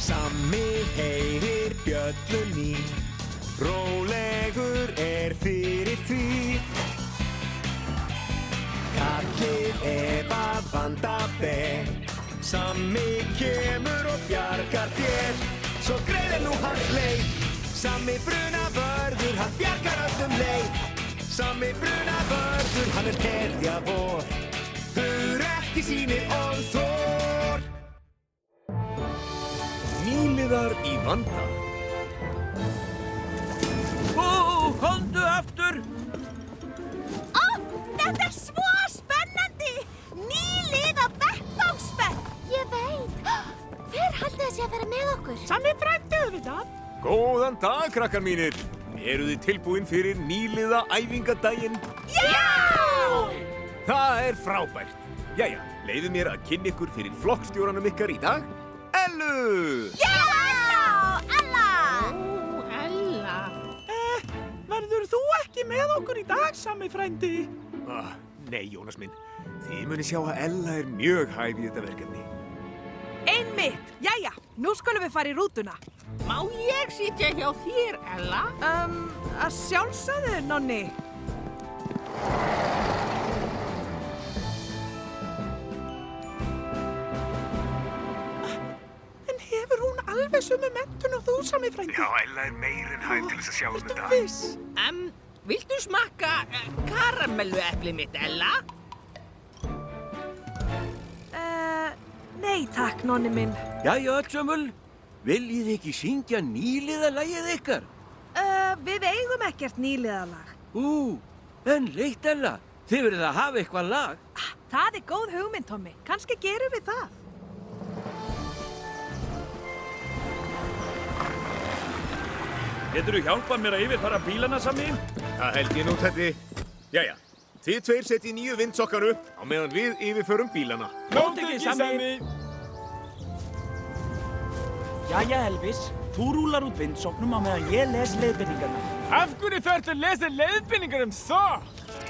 Sammi heyrir bjöllunni, rólegur fyrir því. Kallið að vanda ber, Sammi kemur og bjargar þér. Svo greiðir nú hans leið, Sammi brunavörður, hann bjargar öllum leið. Sammi brunavörður, hann hetja vor, ekki sýnir og þor. Nýliðar í vanda. Komdu aftur! Þetta svo spennandi! Nýlið á vettvangsferð! Ég veit! Hver haldið þið að vera með okkur? Sammi frændi auðvitað. Góðan dag, krakkar mínir. Eruð þið tilbúin fyrir nýliða æfingadaginn? Já! Það frábært. Jæja, leyfið mér að kynna ykkur fyrir flokkstjóranum ykkar í dag. Ellu! Já, Ella! Ella. Verður þú ekki með okkur í dag, Sammi frændi? Nei, Jónas minn. Þið munið sjá að Ella mjög hæf í þetta verkefni. Einmitt. Jæja, nú skulum við fara í rútuna. Má ég sitja hjá þér, Ella? Að sjálfsögðu, Nonni. En hefur hún alveg sömu menntun og þú, Sammi frændi? Já, Ella meir en hæf til þess að sjá Ertu viss? Viltu smakka karamellueplið mitt, Ella? Nei, takk, Nonni minn. Jæja, öllsömmul. Viljið ekki syngja nýliðalagið ykkar? Við eigum ekkert nýliðalag. En leitt, Ella. Þið verðið að hafa eitthvað lag. Það góð hugmynd, Tommi. Kannski gerum við það. Geturðu hjálpað mér að yfirfara bílana, Sammi? Það held ég nú, Teddi. Jæja, þið tveir setjið nýju vindsokkar upp á meðan við yfirförum bílana. Mót ekki, Sammi! Jæja, Elvis. Þú rúlar út vindsokknum á meðan ég les leiðbeiningarnar. Af hverju þarftu að lesa leiðbeiningar það?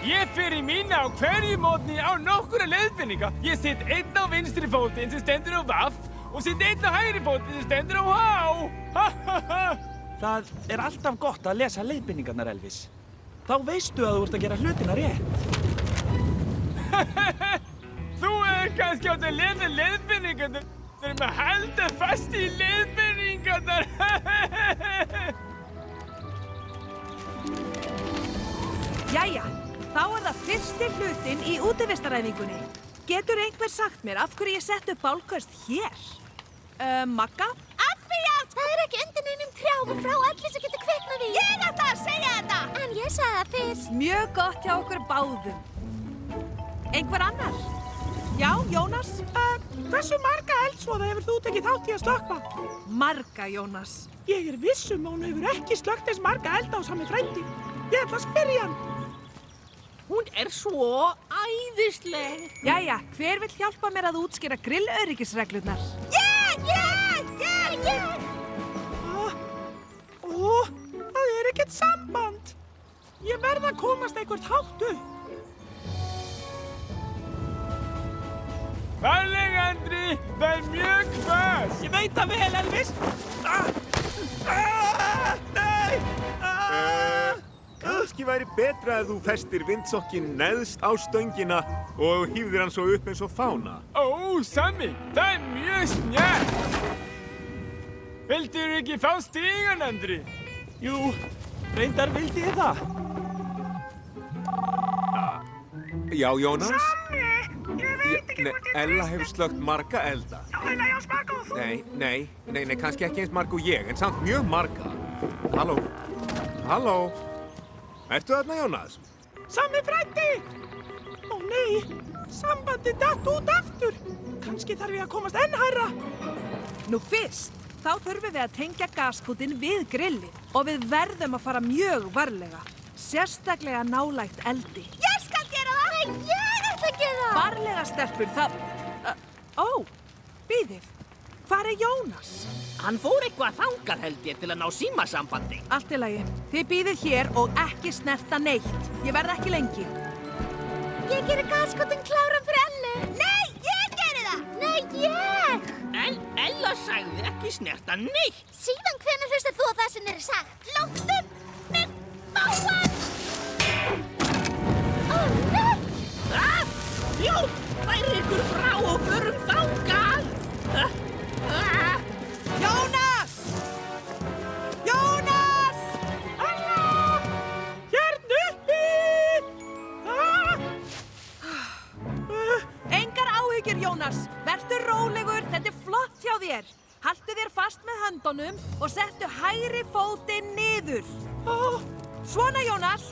Ég fer í mína á hverju mótni á nokkura leiðbeininga. Ég set einn á vinstri fótinn sem stendur á vaff og set einn á hægri fótinn sem stendur á há. Það alltaf gott að lesa leiðbeiningarnar, Elvis. Þá veistu að þú ert að gera hlutina rétt. Þú kannski átt að lesa leiðbeiningarnar með að halda fast í leiðbeiningarnar. Jæja, þá það fyrsti hlutinn í útivistaræfingunni. Getur einhver sagt mér af hverju ég sett upp bálköst hér? Magga? Af því að það ekki undir neinum trjám og frá allir sem getur kviknað í. Ég ætla að segja þetta! En ég sagði það fyrst. Mjög gott hjá okkur báðum. Einhver annar? Já, Jónas? Hversu marga eldsvoða hefur þú tekið þátt í að slökkva? Marga, Jónas. Ég viss að hún hefur ekki slökkt eins marga elda á Sammi frændi. Ég ætla að spyrja hann. Hún svo æðisleg. Jæja, hver vill hjálpa mér að útskýra grillöryggisreglurnar? Ég! Það ekkert samband. Ég verð að komast eitthvað hátt upp. Varlega, Andri, það mjög hvasst. Ég veit það vel, Elvis. Nei! Kannski væri betra að þú festir vindsokkin neðst á stöngina og hífðir hann svo upp eins og fána. Ó, Sammi, það mjög snjallt. Vildirðu ekki fá stigann, Andri? Jú, reyndar vildi ég það. Já, Jónas? Sammi, ég veit ekki hvort ég Ella hefur slökkt marga elda. Já, en að ég smaka og þú. Nei, kannski ekki eins marga og ég, en samt mjög marga. Halló? Ertu þarna, Jónas? Sammi frændi! Ó nei, sambandi datt út aftur. Kannski þarf ég að komast enn hærra. Nú fyrst, þá þurfum við að tengja gaskútinn við grillið og við verðum að fara mjög varlega, sérstaklega nálægt eldi. Ég skal gera það! Nei, ég ætla að gera það! Varlega, stelpur, bíðið. Hvar Jónas? Hann fór eitthvað þangað, held ég, til að ná símasambandi. Allt í lagi. Þið bíðið hér og ekki snerta neitt. Ég verð ekki lengi. Ég geri gaskotinn kláran fyrir Ellu. Nei, ég geri það! Nei, ég! Ella sagði ekki snerta neitt. Síðan hvenær hlustar þú á það sem er sagt? Láttu mig fá hann! Ó, nei! Fljótt, færi ykkur frá og förum þangað. Jónas! Jónas! Halló! Hérna uppi! Engar áhyggjur, Jónas. Vertu rólegur, þetta er flott hjá þér. Haltu þér fast með höndunum og settu hægri fótinn niður. Svona, Jónas.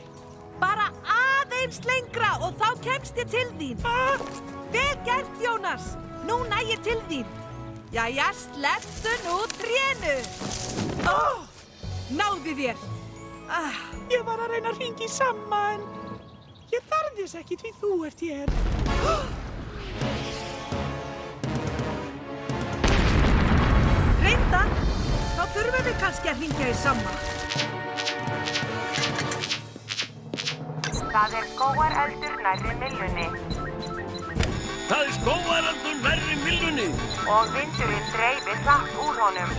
Bara aðeins lengra og þá kemst ég til þín. Vel gert, Jónas. Nú næ ég til þín. Jæja, slepptu nú trénu. Náði þér. Ég var að reyna að hringja í Samma en ég þarf þess ekki því þú ert hér. Reyndar, þá þurfum við kannski að hringja í Samma. Það er skógareldur nærri myllunni Það er skógareldur nærri myllunni. og vindurinn dreifir hratt úr honum.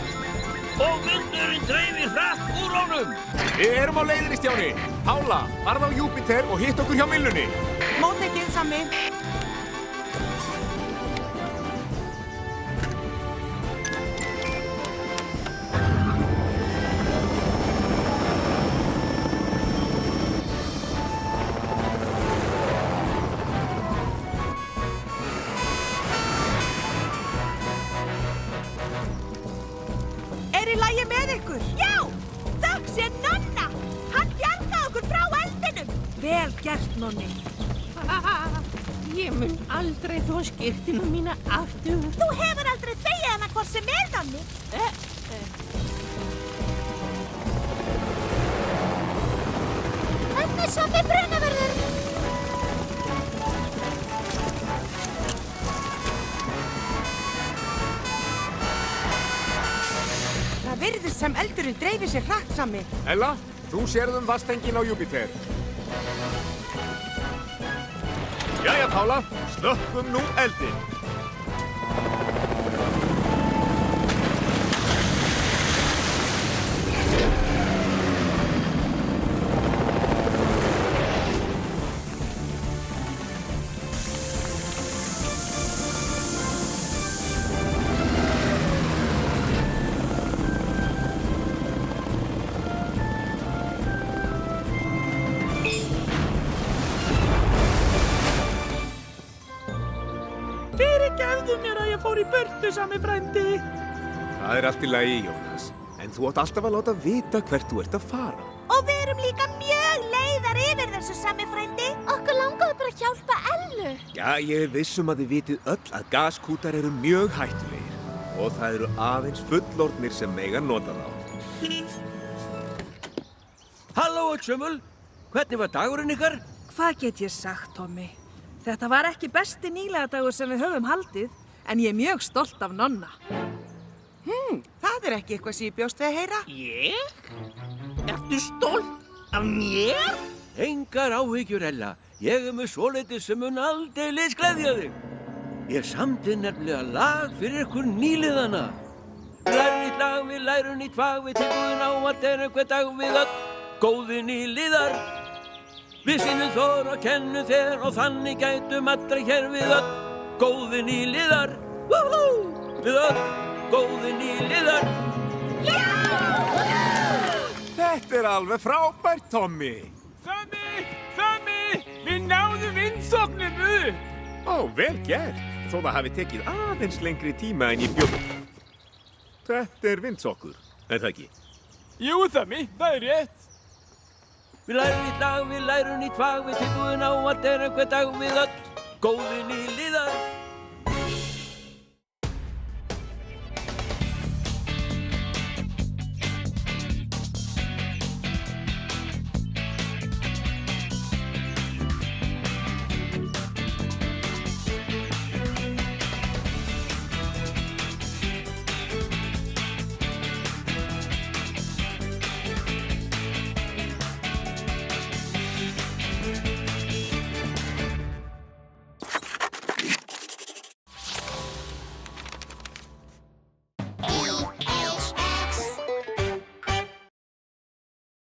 Og vindurinn dreifir hratt úr honum. Við erum á leiðinni, Stjáni. Pála, farðu á Júpíter og hitt okkur hjá myllunni. Móttekið, Sammi. Er í lagi með ykkur? Já! Þökk sé Nonna! Hann bjargaði okkur frá eldinum! Vel gert, Nonni. Ég mun aldrei þó skyrtina mína aftur. Þú hefur aldrei þegið hana hvort sem er, Nonni. Hvernig Sammi brunaverður? Það virðist sem eldurinn dreifir sér hratt, Sammi. Ella, þú sérðum vastengin á Júpíter. Jæja, Pála, slökkvum nú eldinn. Fyrirgefðu mér að ég fór í burtu, Sammi frændi. Það er allt í lagi, Jónas. En þú átt alltaf að láta vita hvert þú ert að fara. Og við erum líka mjög leiðar yfir þessu, Sammi frændi. Okkur langaði bara að hjálpa Ellu. Já, ég er viss að þið vitið öll að gaskútar eru mjög hættulegir. Og það eru aðeins fullorðnir sem mega nota þá. Halló, öllsömmul. Hvernig var dagurinn ykkar? Hvað get ég sagt, Tommi? Þetta var ekki besti nýlegadagur sem við höfum haldið, en ég er mjög stolt af Nonna. Það er ekki eitthvað sem ég bjóst við að heyra. Ég? Ertu stolt af mér? Engar áhyggjur, Ella. Ég er með svoleiðis sem mun aldeilis gleðja þig. Ég samdi nefnilega lag fyrir ykkur nýliðana. Við lærum nýtt lag, við lærum nýtt fag, við tilbúin á allt er einhver dag við öll. Góði nýliðar. Við sýnum þór og kennum þér og þannig gætum allra hér við öll. Góði nýliðar. Við öll. Góði nýliðar. Þetta er alveg frábært, Tommi. Sammi, við náðum vindsókninu. Ó, vel gert. Þó það hafi tekið aðeins lengri tíma en ég bjóð. Þetta er vindsokkur, er það ekki? Jú, Sammi, það er rétt. Við lærum nýtt lag, við lærum nýtt fag, við tilbúin á allt er einhver dag við öll. Góði nýliðar.